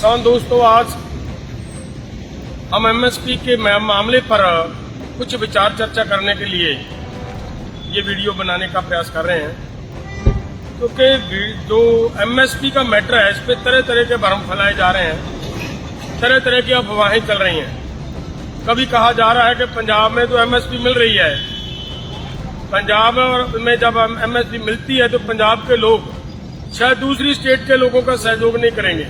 किसान दोस्तों, आज हम एमएसपी के मामले पर कुछ विचार चर्चा करने के लिए ये वीडियो बनाने का प्रयास कर रहे हैं, क्योंकि जो एमएसपी का मैटर है इस पर तरह तरह के भ्रम फैलाए जा रहे हैं, तरह तरह की अफवाहें चल रही हैं। कभी कहा जा रहा है कि पंजाब में तो एमएसपी मिल रही है, पंजाब में जब एमएसपी मिलती है तो पंजाब के लोग शायद दूसरी स्टेट के लोगों का सहयोग नहीं करेंगे,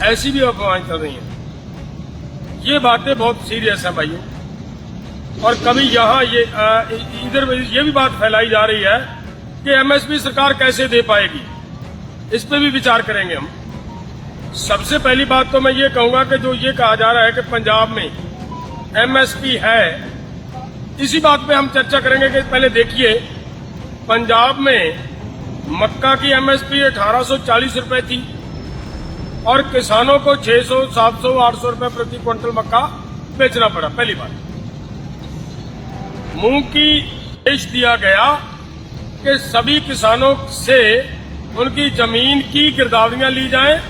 ऐसी भी अफवाहें चल रही हैं। ये बातें बहुत सीरियस हैं भाइयों। और कभी यहाँ इधर ये भी बात फैलाई जा रही है कि एमएसपी सरकार कैसे दे पाएगी, इस पे भी विचार करेंगे हम। सबसे पहली बात तो मैं ये कहूंगा कि जो ये कहा जा रहा है कि पंजाब में एमएसपी है, इसी बात पे हम चर्चा करेंगे कि पहले देखिए, पंजाब में मक्का की एमएसपी 1840 रुपए थी और किसानों को 600, 700, 800 रुपए प्रति क्विंटल मक्का बेचना पड़ा। पहली बात, मूंग की आदेश दिया गया कि सभी किसानों से उनकी जमीन की गिरदावरियां ली जाएं,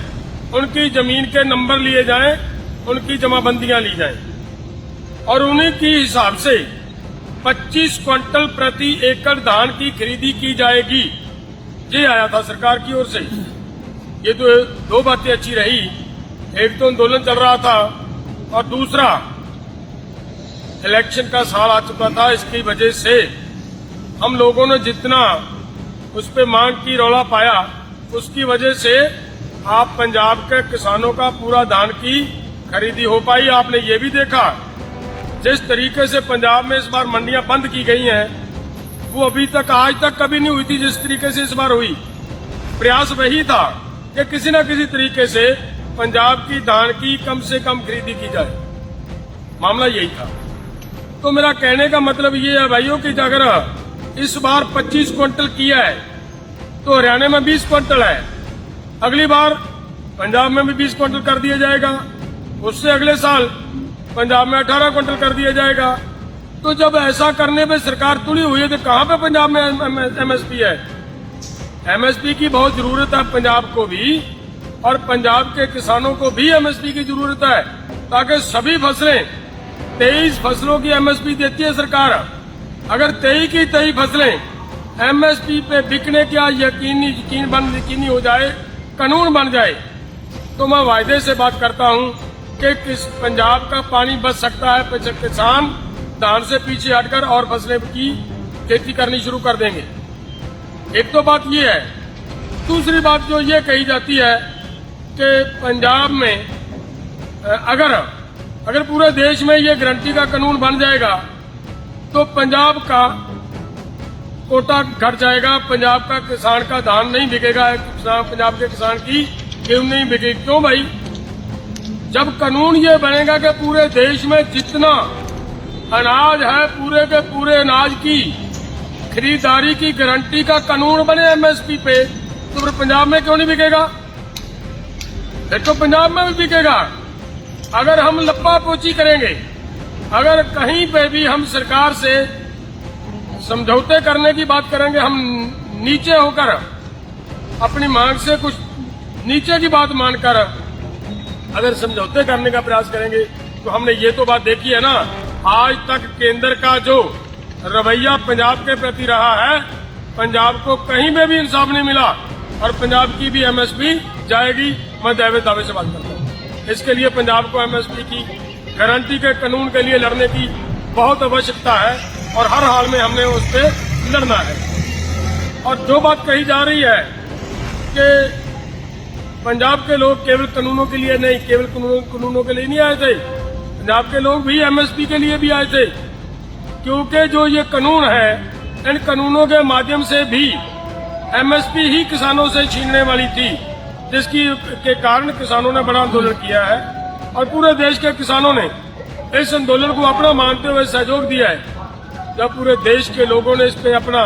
उनकी जमीन के नंबर लिए जाएं, उनकी जमाबंदियां ली जाएं और उन्हीं के हिसाब से 25 क्विंटल प्रति एकड़ धान की खरीदी की जाएगी। ये आया था सरकार की ओर से। ये तो दो बातें अच्छी रही, एक तो आंदोलन चल रहा था और दूसरा इलेक्शन का साल आ चुका था। इसकी वजह से हम लोगों ने जितना उस पे मांग की रौला पाया, उसकी वजह से आप पंजाब के किसानों का पूरा धान की खरीदी हो पाई। आपने ये भी देखा जिस तरीके से पंजाब में इस बार मंडियां बंद की गई हैं, वो अभी तक आज तक कभी नहीं हुई थी जिस तरीके से इस बार हुई। प्रयास वही था कि किसी न किसी तरीके से पंजाब की धान की कम से कम खरीदी की जाए, मामला यही था। तो मेरा कहने का मतलब ये है भाइयों कि अगर इस बार 25 क्विंटल किया है तो हरियाणा में 20 क्विंटल है, अगली बार पंजाब में भी 20 क्विंटल कर दिया जाएगा, उससे अगले साल पंजाब में 18 क्विंटल कर दिया जाएगा। तो जब ऐसा करने पे सरकार तुली हुई है तो कहां पे पंजाब में एमएसपी है? एमएसपी की बहुत जरूरत है पंजाब को भी, और पंजाब के किसानों को भी एमएसपी की जरूरत है, ताकि सभी फसलें 23 फसलों की एमएसपी देती है सरकार। अगर 23 की 23 फसलें एमएसपी पे बिकने का यकीनी हो जाए, कानून बन जाए, तो मैं वायदे से बात करता हूं कि पंजाब का पानी बच सकता है। किसान धान से पीछे हटकर और फसलें की खेती करनी शुरू कर देंगे। एक तो बात ये है। दूसरी बात जो ये कही जाती है कि पंजाब में अगर पूरे देश में ये गारंटी का कानून बन जाएगा तो पंजाब का कोटा घट जाएगा, पंजाब का किसान का धान नहीं बिकेगा, पंजाब के किसान की गेहूं नहीं बिकेगी। क्यों भाई? जब कानून ये बनेगा कि पूरे देश में जितना अनाज है, पूरे के पूरे अनाज की खरीदारी की गारंटी का कानून बने एमएसपी पे, तो फिर पंजाब में क्यों नहीं बिकेगा? देखो पंजाब में भी बिकेगा। अगर हम लप्पा पोची करेंगे, अगर कहीं पे भी हम सरकार से समझौते करने की बात करेंगे, हम नीचे होकर अपनी मांग से कुछ नीचे की बात मानकर अगर समझौते करने का प्रयास करेंगे, तो हमने ये तो बात देखी है ना, आज तक केंद्र का जो रवैया पंजाब के प्रति रहा है, पंजाब को कहीं में भी इंसाफ नहीं मिला और पंजाब की भी एमएसपी जाएगी। मैं दावे से बात करता हूँ। इसके लिए पंजाब को एमएसपी की गारंटी के कानून के लिए लड़ने की बहुत आवश्यकता है और हर हाल में हमने उस पर लड़ना है। और जो बात कही जा रही है कि पंजाब के लोग केवल कानूनों के लिए नहीं, केवल कानूनों के लिए नहीं आए थे, पंजाब के लोग भी एमएसपी के लिए भी आए थे, क्योंकि जो ये कानून है, इन कानूनों के माध्यम से भी एमएसपी ही किसानों से छीनने वाली थी, जिसकी के कारण किसानों ने बड़ा आंदोलन किया है और पूरे देश के किसानों ने इस आंदोलन को अपना मानते हुए सहयोग दिया है। जब पूरे देश के लोगों ने इस पे अपना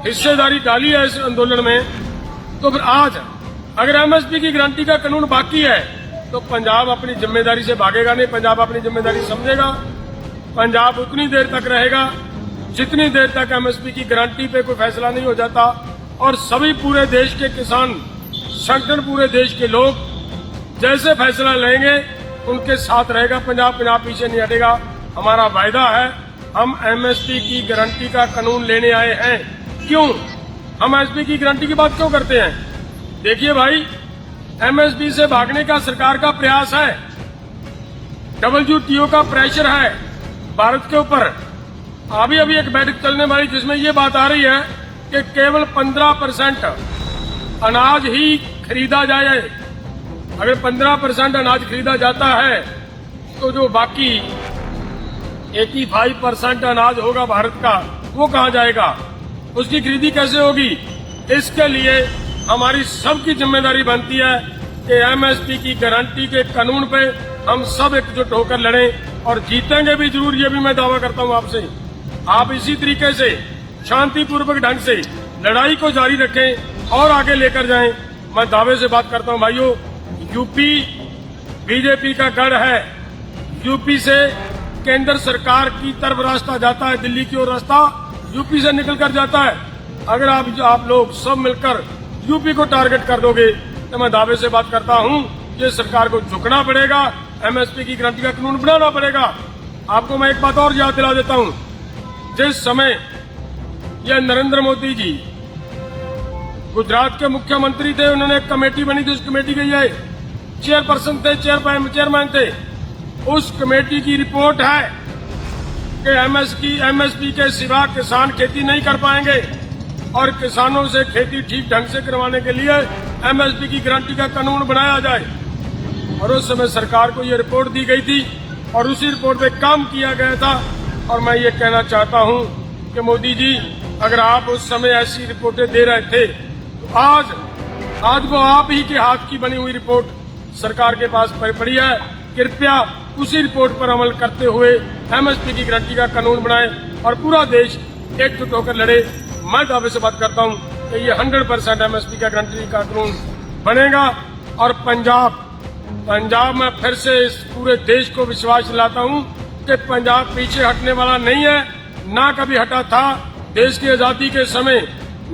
हिस्सेदारी डाली है इस आंदोलन में, तो फिर आज अगर एमएसपी की गारंटी का कानून बाकी है तो पंजाब अपनी जिम्मेदारी से भागेगा नहीं, पंजाब अपनी जिम्मेदारी समझेगा। पंजाब उतनी देर तक रहेगा जितनी देर तक एमएसपी की गारंटी पे कोई फैसला नहीं हो जाता और सभी पूरे देश के किसान संगठन, पूरे देश के लोग जैसे फैसला लेंगे उनके साथ रहेगा पंजाब। पंजाब पीछे नहीं हटेगा। हमारा वायदा है, हम एमएसपी की गारंटी का कानून लेने आए हैं। क्यों हम एमएसपी की गारंटी की बात क्यों करते हैं? देखिए भाई, एमएसपी से भागने का सरकार का प्रयास है। WTO का प्रेशर है भारत के ऊपर। अभी एक बैठक चलने वाली जिसमें ये बात आ रही है कि केवल 15% अनाज ही खरीदा जाए। अगर 15% अनाज खरीदा जाता है तो जो बाकी 85% अनाज होगा भारत का, वो कहाँ जाएगा? उसकी खरीदी कैसे होगी? इसके लिए हमारी सबकी जिम्मेदारी बनती है कि एमएसपी की गारंटी के कानून पे हम सब एकजुट होकर लड़ें और जीतेंगे भी जरूर। ये भी मैं दावा करता हूं आपसे। आप इसी तरीके से शांतिपूर्वक ढंग से लड़ाई को जारी रखें और आगे लेकर जाएं। मैं दावे से बात करता हूं भाइयों, यूपी बीजेपी का गढ़ है। यूपी से केंद्र सरकार की तरफ रास्ता जाता है, दिल्ली की ओर रास्ता यूपी से निकल कर जाता है। अगर आप लोग सब मिलकर यूपी को टारगेट कर दोगे तो मैं दावे से बात करता हूं कि सरकार को झुकना पड़ेगा, एमएसपी की गारंटी का कानून बनाना पड़ेगा। आपको मैं एक बात और याद दिला देता हूं, जिस समय यह नरेंद्र मोदी जी गुजरात के मुख्यमंत्री थे, उन्होंने एक कमेटी बनी थी। उस कमेटी के ये चेयरपर्सन थे, चेयरमैन थे। उस कमेटी की रिपोर्ट है कि एमएसपी के सिवा किसान खेती नहीं कर पाएंगे और किसानों से खेती ठीक ढंग से करवाने के लिए एमएसपी की गारंटी का कानून बनाया जाए। और उस समय सरकार को ये रिपोर्ट दी गई थी और उसी रिपोर्ट पे काम किया गया था। और मैं ये कहना चाहता हूं कि मोदी जी, अगर आप उस समय ऐसी रिपोर्टें दे रहे थे तो आज वो आप ही के हाथ की बनी हुई रिपोर्ट सरकार के पास पड़ी है। कृपया उसी रिपोर्ट पर अमल करते हुए एमएसपी की गारंटी का कानून बनाएं और पूरा देश एकजुट होकर लड़े। मैं दावे से बात करता हूं कि ये 100% एमएसपी का गारंटी का कानून बनेगा। और पंजाब में फिर से इस पूरे देश को विश्वास दिलाता हूं कि पंजाब पीछे हटने वाला नहीं है, ना कभी हटा था। देश की आजादी के समय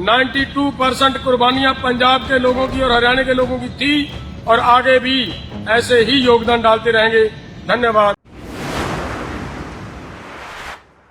92% कुर्बानियां पंजाब के लोगों की और हरियाणा के लोगों की थी और आगे भी ऐसे ही योगदान डालते रहेंगे। धन्यवाद।